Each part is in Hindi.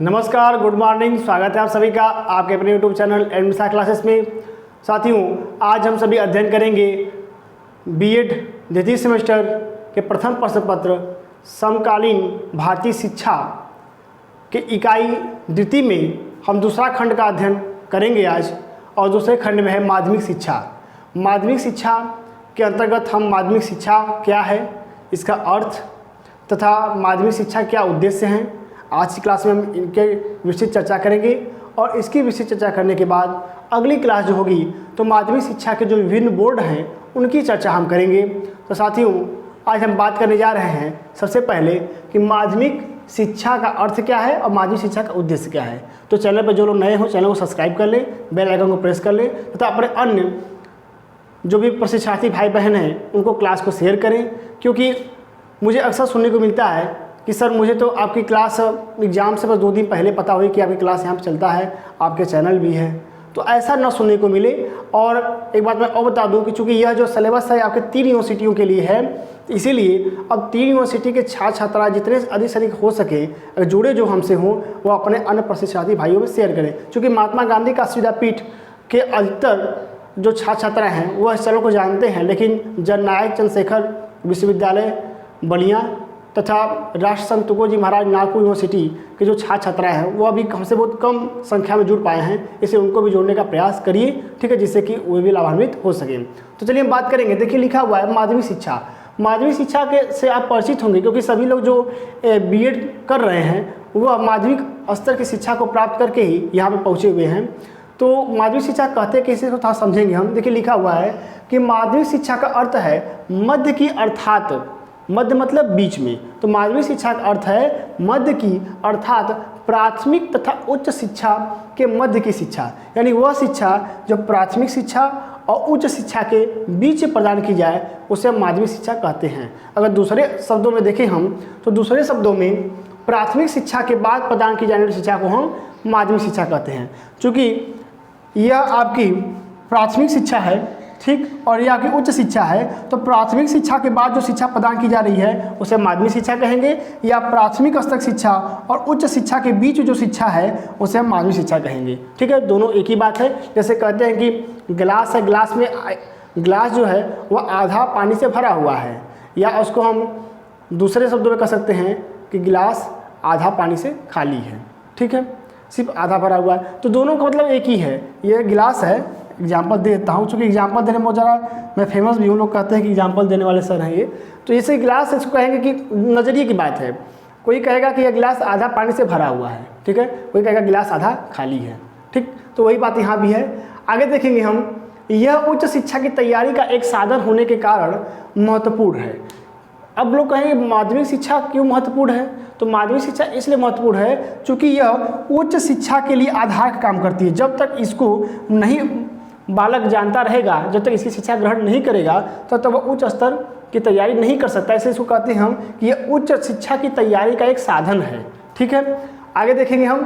नमस्कार, गुड मॉर्निंग। स्वागत है आप सभी का आपके अपने यूट्यूब चैनल एडमिशा क्लासेस में। साथियों, आज हम सभी अध्ययन करेंगे बीएड द्वितीय सेमेस्टर के प्रथम प्रश्न पत्र समकालीन भारतीय शिक्षा के इकाई द्वितीय में हम दूसरा खंड का अध्ययन करेंगे आज। और दूसरे खंड में है माध्यमिक शिक्षा। माध्यमिक शिक्षा के अंतर्गत हम माध्यमिक शिक्षा क्या है, इसका अर्थ तथा माध्यमिक शिक्षा क्या उद्देश्य हैं, आज की क्लास में हम इनके विस्तृत चर्चा करेंगे। और इसकी विस्तृत चर्चा करने के बाद अगली क्लास जो होगी तो माध्यमिक शिक्षा के जो विभिन्न बोर्ड हैं उनकी चर्चा हम करेंगे। तो साथियों, आज हम बात करने जा रहे हैं सबसे पहले कि माध्यमिक शिक्षा का अर्थ क्या है और माध्यमिक शिक्षा का उद्देश्य क्या है। तो चैनल पर जो लोग नए हो चैनल को सब्सक्राइब कर लें, बेल आइकन को प्रेस कर लें तथा अपने अन्य जो भी प्रशिक्षार्थी भाई बहन हैं उनको क्लास को शेयर करें। क्योंकि मुझे अक्सर सुनने को मिलता है कि सर मुझे तो आपकी क्लास एग्ज़ाम से बस 2 दिन पहले पता हुई कि आपकी क्लास यहाँ पर चलता है, आपके चैनल भी है। तो ऐसा ना सुनने को मिले। और एक बात मैं और बता दूं कि चूँकि यह जो सिलेबस है आपके 3 यूनिवर्सिटियों के लिए है, इसीलिए अब 3 यूनिवर्सिटी के छात्र छात्रा जितने अधिक से अधिक हो सके अगर जुड़े जो हमसे हों वो अपने अन्य प्रशिक्षार्थी भाइयों में शेयर करें। चूँकि महात्मा गांधी का विद्यापीठ के अधिकतर जो छात्र छात्रा हैं वह इस चैनल को जानते हैं, लेकिन जननायक चंद्रशेखर विश्वविद्यालय बलिया तथा राष्ट्र संत तुकोजी महाराज नागपुर यूनिवर्सिटी के जो छात्र छात्रा हैं वो अभी हमसे बहुत कम संख्या में जुड़ पाए हैं, इसे उनको भी जोड़ने का प्रयास करिए, ठीक है, जिससे कि वो भी लाभान्वित हो सकें। तो चलिए हम बात करेंगे। देखिए लिखा हुआ है माध्यमिक शिक्षा। माध्यमिक शिक्षा के से आप परिचित होंगे क्योंकि सभी लोग जो बीएड कर रहे हैं वह माध्यमिक स्तर की शिक्षा को प्राप्त करके ही यहाँ पर पहुँचे हुए हैं। तो माध्यमिक शिक्षा कहते कैसे तो थोड़ा समझेंगे हम। देखिए लिखा हुआ है कि माध्यमिक शिक्षा का अर्थ है मध्य की, अर्थात मध्य मतलब बीच में। तो माध्यमिक शिक्षा का अर्थ है मध्य की अर्थात प्राथमिक तथा उच्च शिक्षा के मध्य की शिक्षा, यानी वह शिक्षा जो प्राथमिक शिक्षा और उच्च शिक्षा के बीच प्रदान की जाए उसे हम माध्यमिक शिक्षा कहते हैं। अगर दूसरे शब्दों में देखें हम तो दूसरे शब्दों में प्राथमिक शिक्षा के बाद प्रदान की जाने वाली शिक्षा को हम माध्यमिक शिक्षा कहते हैं। चूँकि यह आपकी प्राथमिक शिक्षा है, ठीक, और यह आपकी उच्च शिक्षा है, तो प्राथमिक शिक्षा के बाद जो शिक्षा प्रदान की जा रही है उसे माध्यमिक शिक्षा कहेंगे, या प्राथमिक स्तर शिक्षा और उच्च शिक्षा के बीच जो शिक्षा है उसे हम माध्यमिक शिक्षा कहेंगे। ठीक है, दोनों एक ही बात है। जैसे कहते हैं कि गिलास है, गिलास जो है वह आधा पानी से भरा हुआ है, या उसको हम दूसरे शब्दों में कह सकते हैं कि गिलास आधा पानी से खाली है। ठीक है, सिर्फ आधा भरा हुआ है, तो दोनों का मतलब एक ही है। यह गिलास है, एग्जाम्पल दे देता हूँ, चूँकि एग्जाम्पल देने में बहुत ज़्यादा मैं फेमस भी हूँ, लोग कहते हैं कि एग्जाम्पल देने वाले सर हैं ये। तो जैसे गिलास इसको कहेंगे कि नज़रिए की बात है। कोई कहेगा कि यह गिलास आधा पानी से भरा हुआ है, ठीक है, कोई कहेगा गिलास आधा खाली है। ठीक, तो वही बात यहाँ भी है। आगे देखेंगे हम, यह उच्च शिक्षा की तैयारी का एक साधन होने के कारण महत्वपूर्ण है। अब लोग कहेंगे माध्यमिक शिक्षा क्यों महत्वपूर्ण है, तो माध्यमिक शिक्षा इसलिए महत्वपूर्ण है चूँकि यह उच्च शिक्षा के लिए आधार का काम करती है। जब तक इसको नहीं बालक जानता रहेगा, जब तक इसकी शिक्षा ग्रहण नहीं करेगा तब तक वह उच्च स्तर की तैयारी नहीं कर सकता। इसलिए इसको कहते हैं हम कि यह उच्च शिक्षा की तैयारी का एक साधन है। ठीक है, आगे देखेंगे हम।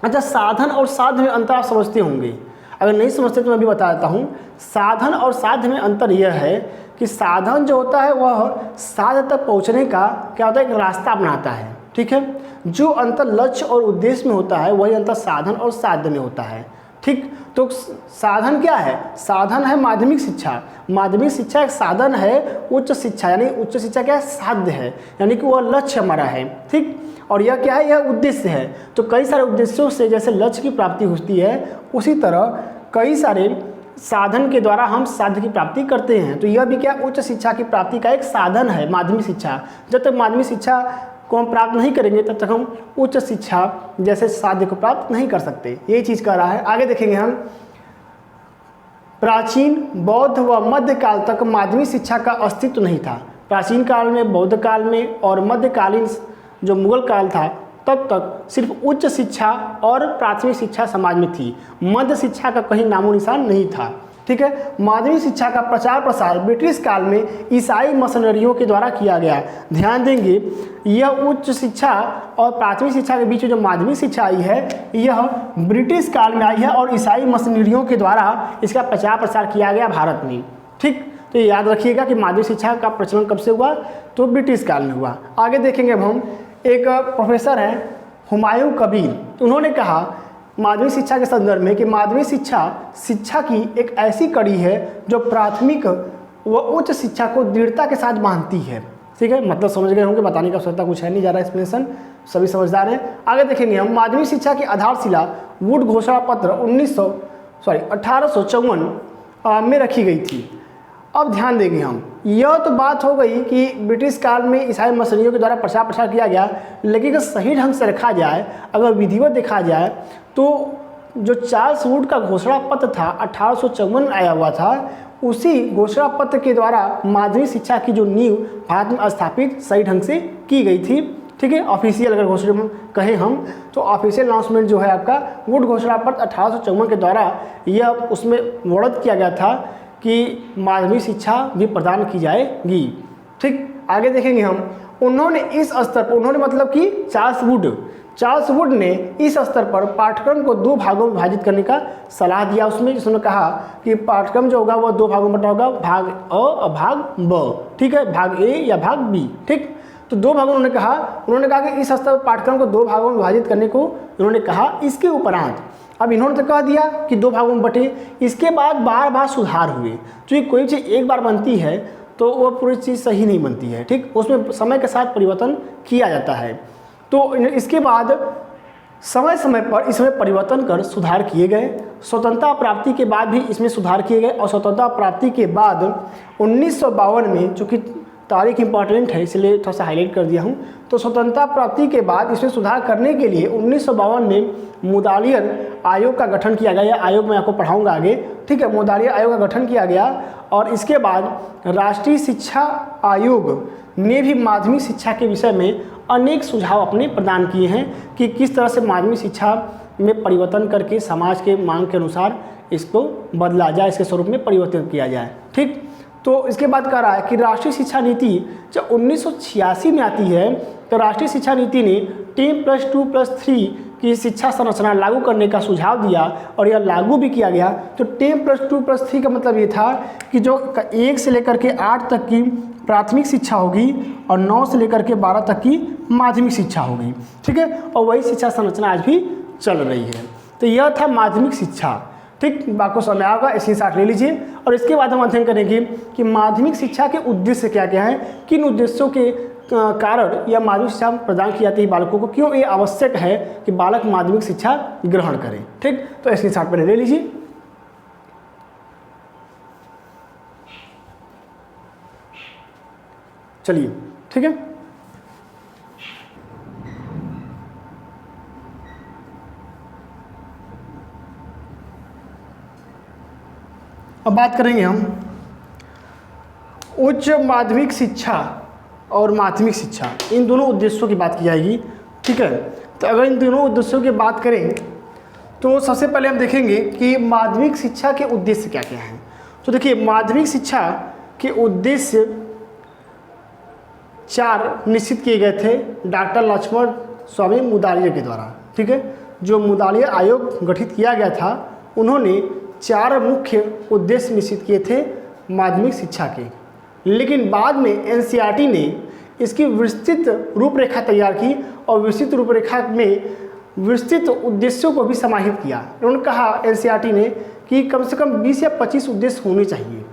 अच्छा, साधन और साध्य में अंतर आप समझते होंगे, अगर नहीं समझते तो मैं भी बता देता हूँ। साधन और साध्य में अंतर यह है कि साधन जो होता है वह साध्य तक पहुँचने का क्या होता है, एक रास्ता बनाता है। ठीक है, जो अंतर लक्ष्य और उद्देश्य में होता है वही अंतर साधन और साध्य में होता है। ठीक, तो साधन क्या है, साधन है माध्यमिक शिक्षा। माध्यमिक शिक्षा एक साधन है उच्च शिक्षा, यानी उच्च शिक्षा क्या है, साध्य है, यानी कि वह लक्ष्य हमारा है। ठीक, और यह क्या है, यह उद्देश्य है। तो कई सारे उद्देश्यों से जैसे लक्ष्य की प्राप्ति होती है उसी तरह कई सारे साधन के द्वारा हम साध्य की प्राप्ति करते हैं। तो यह भी क्या, उच्च शिक्षा की प्राप्ति का एक साधन है माध्यमिक शिक्षा। जब तक माध्यमिक शिक्षा को हम प्राप्त नहीं करेंगे तब तक हम उच्च शिक्षा जैसे साध्य को प्राप्त नहीं कर सकते। यही चीज़ कह रहा है। आगे देखेंगे हम। प्राचीन बौद्ध व मध्यकाल तक माध्यमिक शिक्षा का अस्तित्व नहीं था। प्राचीन काल में, बौद्ध काल में और मध्यकालीन जो मुगल काल था तब तक सिर्फ उच्च शिक्षा और प्राथमिक शिक्षा समाज में थी, मध्य शिक्षा का कहीं नामो निशान नहीं था। ठीक है, माध्यमिक शिक्षा का प्रचार प्रसार ब्रिटिश काल में ईसाई मिशनरियों के द्वारा किया गया। ध्यान देंगे, यह उच्च शिक्षा और प्राथमिक शिक्षा के बीच जो माध्यमिक शिक्षा आई है यह ब्रिटिश काल में आई है और ईसाई मिशनरियों के द्वारा इसका प्रचार प्रसार किया गया भारत में। ठीक, तो ये याद रखिएगा कि माध्यमिक शिक्षा का प्रचलन कब से हुआ, तो ब्रिटिश काल में हुआ। आगे देखेंगे अब हम। एक प्रोफेसर हैं हुमायूं कबीर, उन्होंने कहा माध्यमिक शिक्षा के संदर्भ में कि माध्यमिक शिक्षा शिक्षा की एक ऐसी कड़ी है जो प्राथमिक व उच्च शिक्षा को दृढ़ता के साथ बांधती है। ठीक है, मतलब समझ गए होंगे, बताने की आवश्यकता कुछ है नहीं, ज़्यादा एक्सप्लेनेशन, सभी समझदार हैं। आगे देखेंगे हम माध्यमिक शिक्षा की आधारशिला वुड घोषणा पत्र 1854 में रखी गई थी। अब ध्यान देंगे हम, यह तो बात हो गई कि ब्रिटिश काल में ईसाई मिशनरियों के द्वारा प्रचार किया गया, लेकिन अगर सही ढंग से रखा जाए, अगर विधिवत देखा जाए तो जो चार्ल्स वुड का घोषणा पत्र था 1854 आया हुआ था, उसी घोषणा पत्र के द्वारा माध्यमिक शिक्षा की जो नींव भारत में स्थापित सही ढंग से की गई थी। ठीक है, ऑफिशियल अगर घोषणा कहें हम तो ऑफिशियल अनाउंसमेंट जो है आपका वुड घोषणा पत्र 1854 के द्वारा यह उसमें वर्णित किया गया था कि माध्यमिक शिक्षा भी प्रदान की जाएगी। ठीक, आगे देखेंगे हम, उन्होंने इस स्तर पर, उन्होंने मतलब कि चार्ल्स वुड ने इस स्तर पर पाठ्यक्रम को 2 भागों में विभाजित करने का सलाह दिया। उसमें जिसने कहा कि पाठ्यक्रम जो होगा वह 2 भागों में बटा होगा, भाग अ और भाग ब। ठीक है, भाग ए या भाग बी। ठीक, तो 2 भागों उन्होंने कहा कि इस स्तर पर पाठ्यक्रम को 2 भागों में विभाजित करने को उन्होंने कहा। इसके उपरांत अब इन्होंने तो कह दिया कि 2 भागों में बटे, इसके बाद बार सुधार हुए। जो कोई चीज़ एक बार बनती है तो वो पूरी चीज़ सही नहीं बनती है। ठीक, उसमें समय के साथ परिवर्तन किया जाता है। तो इसके बाद समय पर इसमें परिवर्तन कर सुधार किए गए। स्वतंत्रता प्राप्ति के बाद भी इसमें सुधार किए गए, और स्वतंत्रता प्राप्ति के बाद 1952 में, चूँकि तारीख इंपॉर्टेंट है इसलिए थोड़ा सा हाईलाइट कर दिया हूँ, तो स्वतंत्रता प्राप्ति के बाद इसमें सुधार करने के लिए 1952 में मुदालियर आयोग का गठन किया गया। यह आयोग मैं आपको पढ़ाऊँगा आगे। ठीक है, मुदालियर आयोग का गठन किया गया, और इसके बाद राष्ट्रीय शिक्षा आयोग ने भी माध्यमिक शिक्षा के विषय में अनेक सुझाव अपने प्रदान किए हैं कि किस तरह से माध्यमिक शिक्षा में परिवर्तन करके समाज के मांग के अनुसार इसको बदला जाए, इसके स्वरूप में परिवर्तन किया जाए। ठीक, तो इसके बाद कह रहा है कि राष्ट्रीय शिक्षा नीति जब 1986 में आती है तो राष्ट्रीय शिक्षा नीति ने 10+2+3 की शिक्षा संरचना लागू करने का सुझाव दिया, और यह लागू भी किया गया। तो 10+2+3 का मतलब ये था कि जो 1 से लेकर के 8 तक की प्राथमिक शिक्षा होगी और 9 से लेकर के 12 तक की माध्यमिक शिक्षा होगी। ठीक है, और वही शिक्षा संरचना आज भी चल रही है। तो यह था माध्यमिक शिक्षा। ठीक, बात को समझ आएगा, इसी साथ ले लीजिए। और इसके बाद हम अध्ययन करेंगे कि माध्यमिक शिक्षा के उद्देश्य क्या क्या हैं, किन उद्देश्यों के कारण यह माध्यमिक शिक्षा प्रदान की जाती है बालकों को, क्यों ये आवश्यक है कि बालक माध्यमिक शिक्षा ग्रहण करें। ठीक, तो इसके साथ पहले ले लीजिए। चलिए, ठीक है, अब बात करेंगे हम उच्च माध्यमिक शिक्षा और माध्यमिक शिक्षा, इन दोनों उद्देश्यों की बात की जाएगी। ठीक है, तो अगर इन दोनों उद्देश्यों की बात करें तो सबसे पहले हम देखेंगे कि माध्यमिक शिक्षा के उद्देश्य क्या क्या हैं। तो देखिए, माध्यमिक शिक्षा के उद्देश्य 4 निश्चित किए गए थे डॉक्टर लक्ष्मण स्वामी मुदालियर के द्वारा। ठीक है, जो मुदालियर आयोग गठित किया गया था, उन्होंने 4 मुख्य उद्देश्य निश्चित किए थे माध्यमिक शिक्षा के, लेकिन बाद में एनसीईआरटी ने इसकी विस्तृत रूपरेखा तैयार की और विस्तृत रूपरेखा में विस्तृत उद्देश्यों को भी समाहित किया। उन्होंने कहा एनसीईआरटी ने कि कम से कम 20 या 25 उद्देश्य होने चाहिए।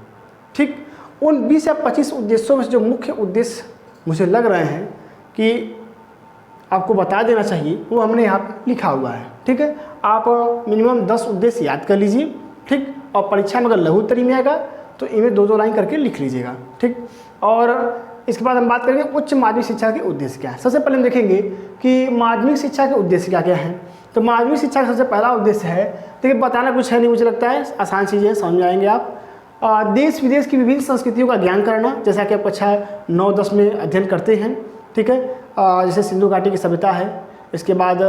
ठीक, उन 20 या 25 उद्देश्यों में से जो मुख्य उद्देश्य मुझे लग रहे हैं कि आपको बता देना चाहिए, वो हमने यहाँ लिखा हुआ है। ठीक है, आप मिनिमम 10 उद्देश्य याद कर लीजिए। ठीक, और परीक्षा में अगर लघु उत्तरी में आएगा तो इनमें 2-2 लाइन करके लिख लीजिएगा। ठीक, और इसके बाद हम बात करेंगे उच्च माध्यमिक शिक्षा के उद्देश्य क्या है। सबसे पहले हम देखेंगे कि माध्यमिक शिक्षा के उद्देश्य क्या क्या हैं। तो माध्यमिक शिक्षा का सबसे पहला उद्देश्य है, देखिए बताना कुछ है नहीं, मुझे लगता है आसान चीज़ें समझ आएंगे आप। देश विदेश की विभिन्न संस्कृतियों का ज्ञान कराना, जैसा कि आप कक्षा 9-10 में अध्ययन करते हैं। ठीक है, जैसे सिंधु घाटी की सभ्यता है, इसके बाद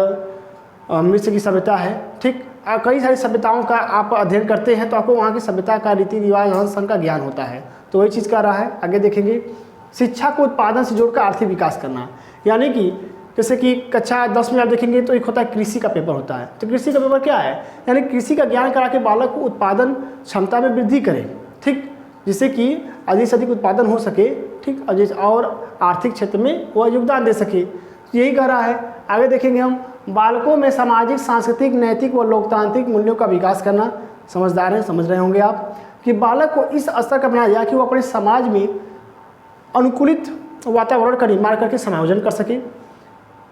मिस्र की सभ्यता है। ठीक, कई सारी सभ्यताओं का आप अध्ययन करते हैं तो आपको वहाँ की सभ्यता का रीति रिवाज रहन सहन का ज्ञान होता है। तो वही चीज़ कर रहा है। आगे देखेंगे शिक्षा को उत्पादन से जोड़कर आर्थिक विकास करना, यानी कि जैसे कि कक्षा 10 में आप देखेंगे तो एक होता है कृषि का पेपर होता है। तो कृषि का पेपर क्या है, यानी कृषि का ज्ञान करा के बालक को उत्पादन क्षमता में वृद्धि करें। ठीक, जिससे कि अधिक से अधिक उत्पादन हो सके। ठीक, और आर्थिक क्षेत्र में वह योगदान दे सके, यही कह रहा है। आगे देखेंगे हम बालकों में सामाजिक, सांस्कृतिक, नैतिक व लोकतांत्रिक मूल्यों का विकास करना। समझदार हैं, समझ रहे होंगे आप कि बालक को इस स्तर का बनाया जाए कि वो अपने समाज में अनुकूलित वातावरण का निर्माण करके समायोजन कर सके,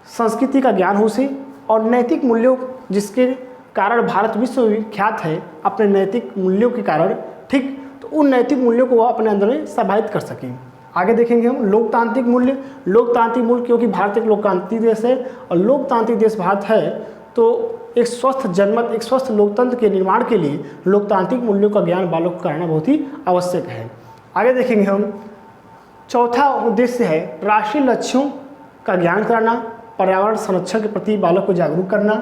संस्कृति का ज्ञान हो उसे, और नैतिक मूल्यों जिसके कारण भारत विश्व विख्यात है अपने नैतिक मूल्यों के कारण, ठीक, तो उन नैतिक मूल्यों को वह अपने अंदर में समाहित कर सकें। आगे देखेंगे हम लोकतांत्रिक मूल्य। लोकतांत्रिक मूल्य क्योंकि भारत एक लोकतांत्रिक देश है और लोकतांत्रिक देश भारत है, तो एक स्वस्थ जनमत, एक स्वस्थ लोकतंत्र के निर्माण के लिए लोकतांत्रिक मूल्यों का ज्ञान बालक को कराना बहुत ही आवश्यक है। आगे देखेंगे हम, चौथा उद्देश्य है राष्ट्रीय लक्ष्यों का ज्ञान कराना, पर्यावरण संरक्षण के प्रति बालक को जागरूक करना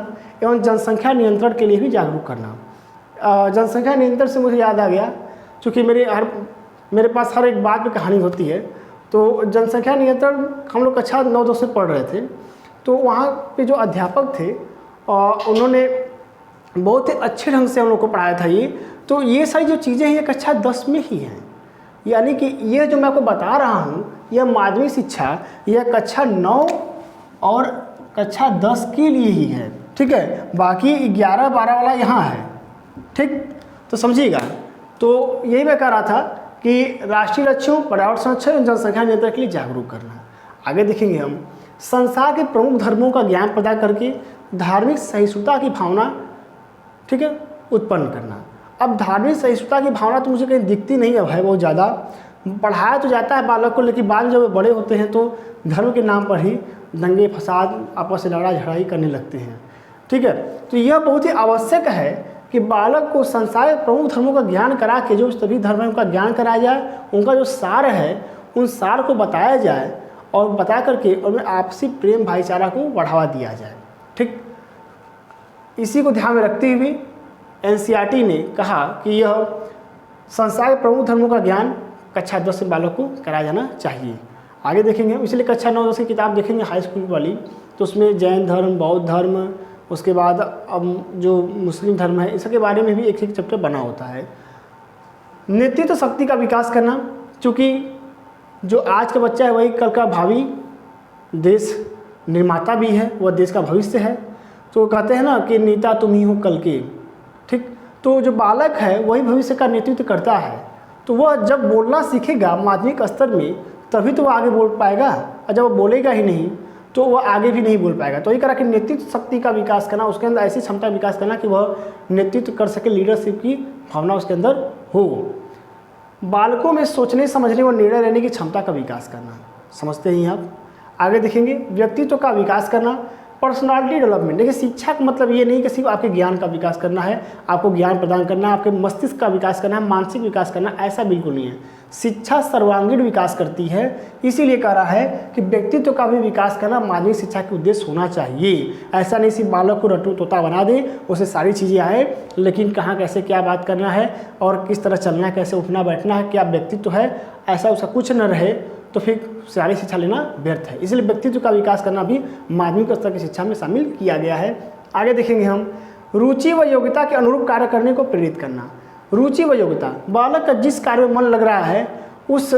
एवं जनसंख्या नियंत्रण के लिए भी जागरूक करना। जनसंख्या नियंत्रण से मुझे याद आ गया, क्योंकि मेरे पास हर एक बात में कहानी होती है। तो जनसंख्या नियंत्रण हम लोग कक्षा 9-10 में पढ़ रहे थे, तो वहाँ पे जो अध्यापक थे उन्होंने बहुत ही अच्छे ढंग से हम लोग को पढ़ाया था ये। तो ये सारी जो चीज़ें हैं ये कक्षा 10 में ही हैं, यानी कि ये जो मैं आपको बता रहा हूँ यह माध्यमिक शिक्षा यह कक्षा 9 और कक्षा 10 के लिए ही है, ठीक है। बाकी 11-12 वाला यहाँ है, ठीक, तो समझिएगा। तो यही मैं कह रहा था कि राष्ट्रीय लक्ष्यों, पर्यावरण संरक्षण और जनसंख्या नियंत्रण के लिए जागरूक करना। आगे देखेंगे हम, संसार के प्रमुख धर्मों का ज्ञान प्रदान करके धार्मिक सहिष्णुता की भावना, ठीक है, उत्पन्न करना। अब धार्मिक सहिष्णुता की भावना तो मुझे कहीं दिखती नहीं है भाई, बहुत ज़्यादा पढ़ाया तो जाता है बालक को, लेकिन बाद में जब वे बड़े होते हैं तो धर्म के नाम पर ही दंगे फसाद, आपस में लड़ाई झड़ाई करने लगते हैं, ठीक है। तो यह बहुत ही आवश्यक है कि बालक को संसार के प्रमुख धर्मों का ज्ञान करा के, जो सभी धर्म है उनका ज्ञान कराया जाए, उनका जो सार है उन सार को बताया जाए और बता करके उनमें आपसी प्रेम भाईचारा को बढ़ावा दिया जाए, ठीक। इसी को ध्यान में रखते हुए NCERT ने कहा कि यह संसार के प्रमुख धर्मों का ज्ञान कक्षा 10 से बालक को कराया जाना चाहिए। आगे देखेंगे, इसलिए कक्षा 9-10 की किताब देखेंगे हाई स्कूल वाली, तो उसमें जैन धर्म, बौद्ध धर्म, उसके बाद अब जो मुस्लिम धर्म है इसके बारे में भी एक चैप्टर बना होता है। नेतृत्व शक्ति का विकास करना, क्योंकि जो आज का बच्चा है वही कल का भावी देश निर्माता भी है, वह देश का भविष्य है। तो कहते हैं ना कि नेता तुम ही हो कल के, ठीक। तो जो बालक है वही भविष्य का नेतृत्व करता है, तो वह जब बोलना सीखेगा माध्यमिक स्तर में तभी तो वह आगे बोल पाएगा, और जब वह बोलेगा ही नहीं तो वह आगे भी नहीं बोल पाएगा। तो ये करा कि नेतृत्व शक्ति का विकास करना, उसके अंदर ऐसी क्षमता विकास करना कि वह नेतृत्व कर सके, लीडरशिप की भावना उसके अंदर हो। बालकों में सोचने, समझने और निर्णय लेने की क्षमता का विकास करना, समझते ही आप। आगे देखेंगे, व्यक्तित्व का विकास करना, पर्सनालिटी डेवलपमेंट। देखिए शिक्षा का मतलब ये नहीं कि सिर्फ आपके ज्ञान का विकास करना है, आपको ज्ञान प्रदान करना है, आपके मस्तिष्क का विकास करना है, मानसिक विकास करना, ऐसा बिल्कुल नहीं है। शिक्षा सर्वांगीण विकास करती है, इसीलिए कह रहा है कि व्यक्तित्व का भी विकास करना माध्यमिक शिक्षा के उद्देश्य होना चाहिए। ऐसा नहीं सिर्फ बालक को रट्टू तोता बना दे, उसे सारी चीज़ें आए, लेकिन कहाँ कैसे क्या बात करना है और किस तरह चलना है, कैसे उठना बैठना है, क्या व्यक्तित्व है, ऐसा उसका कुछ न रहे तो फिर सारी शिक्षा लेना व्यर्थ है। इसलिए व्यक्तित्व का विकास करना भी माध्यमिक स्तर की शिक्षा में शामिल किया गया है। आगे देखेंगे हम, रुचि व योग्यता के अनुरूप कार्य करने को प्रेरित करना। रुचि व योग्यता, बालक का जिस कार्य में मन लग रहा है उस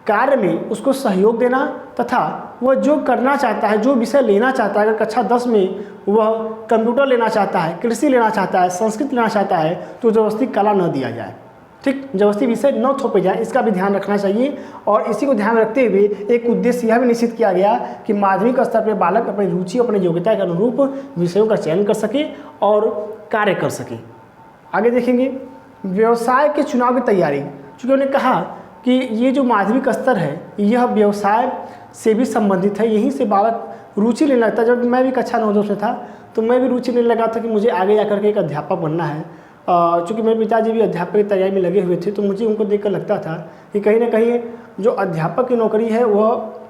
कार्य में उसको सहयोग देना, तथा वह जो करना चाहता है, जो विषय लेना चाहता है, अगर कक्षा 10 में वह कंप्यूटर लेना चाहता है, कृषि लेना चाहता है, संस्कृत लेना चाहता है, तो जबरदस्ती कला न दिया जाए, ठीक, जबरदस्ती विषय न थोपे जाए, इसका भी ध्यान रखना चाहिए। और इसी को ध्यान रखते हुए एक उद्देश्य यह भी निश्चित किया गया कि माध्यमिक स्तर पर बालक अपनी रुचि, अपनी योग्यता के अनुरूप विषयों का चयन कर सके और कार्य कर सके। आगे देखेंगे, व्यवसाय के चुनाव की तैयारी, चूँकि उन्होंने कहा कि ये जो माध्यमिक स्तर है यह व्यवसाय से भी संबंधित है, यहीं से बालक रुचि लेने लगता है। जब मैं भी कक्षा 9-10 में था तो मैं भी रुचि लेने लगा था कि मुझे आगे जाकर के एक अध्यापक बनना है। चूँकि मेरे पिताजी भी अध्यापक की तैयारी में लगे हुए थे, तो मुझे उनको देखकर लगता था कि कहीं ना कहीं जो अध्यापक की नौकरी है वह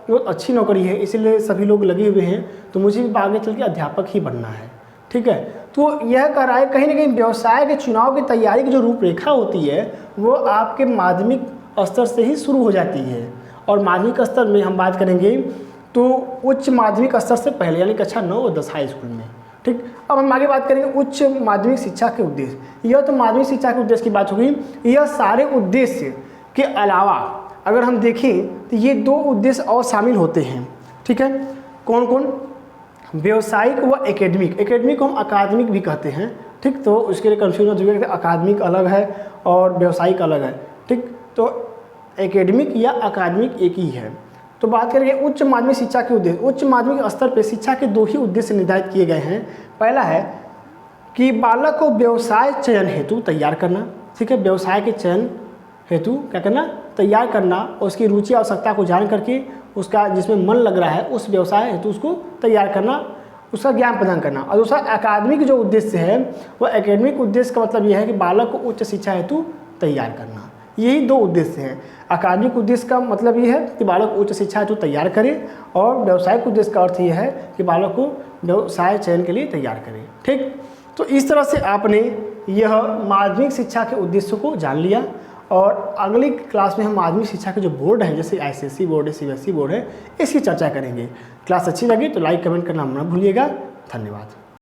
बहुत अच्छी नौकरी है, इसीलिए सभी लोग लगे हुए हैं, तो मुझे भी आगे चल के अध्यापक ही बनना है, ठीक है। तो यह कह रहा है कहीं ना कहीं व्यवसाय के चुनाव की तैयारी की जो रूपरेखा होती है वो आपके माध्यमिक स्तर से ही शुरू हो जाती है। और माध्यमिक स्तर में हम बात करेंगे तो उच्च माध्यमिक स्तर से पहले, यानी कक्षा 9 और 10 हाई स्कूल में, ठीक। अब हम आगे बात करेंगे उच्च माध्यमिक शिक्षा के उद्देश्य। यह तो माध्यमिक शिक्षा के उद्देश्य की बात होगी। यह सारे उद्देश्य के अलावा अगर हम देखें तो ये 2 उद्देश्य और शामिल होते हैं, ठीक है। कौन कौन? व्यावसायिक व एकेडमिक, एकेडमिक को हम अकादमिक भी कहते हैं, ठीक। तो उसके लिए कंफ्यूजन हो जाएगा, अकादमिक अलग है और व्यावसायिक अलग है, ठीक। तो एकेडमिक या अकादमिक एक ही है। तो बात करेंगे उच्च माध्यमिक शिक्षा के उद्देश्य। उच्च माध्यमिक स्तर पर शिक्षा के 2 ही उद्देश्य निर्धारित किए गए हैं। पहला है कि बालक को व्यवसाय चयन हेतु तैयार करना, ठीक है, व्यवसाय के चयन हेतु क्या करना, तैयार करना, और उसकी रुचि आवश्यकता को जान करके उसका जिसमें मन लग रहा है उस व्यवसाय हेतु उसको तैयार करना, उसका ज्ञान प्रदान करना। और दूसरा अकादमिक जो उद्देश्य है वो एकेडमिक उद्देश्य का मतलब यह है कि बालक को उच्च शिक्षा हेतु तैयार करना। यही 2 उद्देश्य हैं। अकादमिक उद्देश्य का मतलब ये है कि बालक को उच्च शिक्षा हेतु तैयार करे, और व्यावसायिक उद्देश्य का अर्थ ये है कि बालक को व्यवसाय चयन के लिए तैयार करें, ठीक। तो इस तरह से आपने यह माध्यमिक शिक्षा के उद्देश्यों को जान लिया, और अगली क्लास में हम माध्यमिक शिक्षा के जो बोर्ड हैं, जैसे ICSE बोर्ड है, CBSE बोर्ड है, इसकी चर्चा करेंगे। क्लास अच्छी लगी तो लाइक कमेंट करना मत भूलिएगा। धन्यवाद।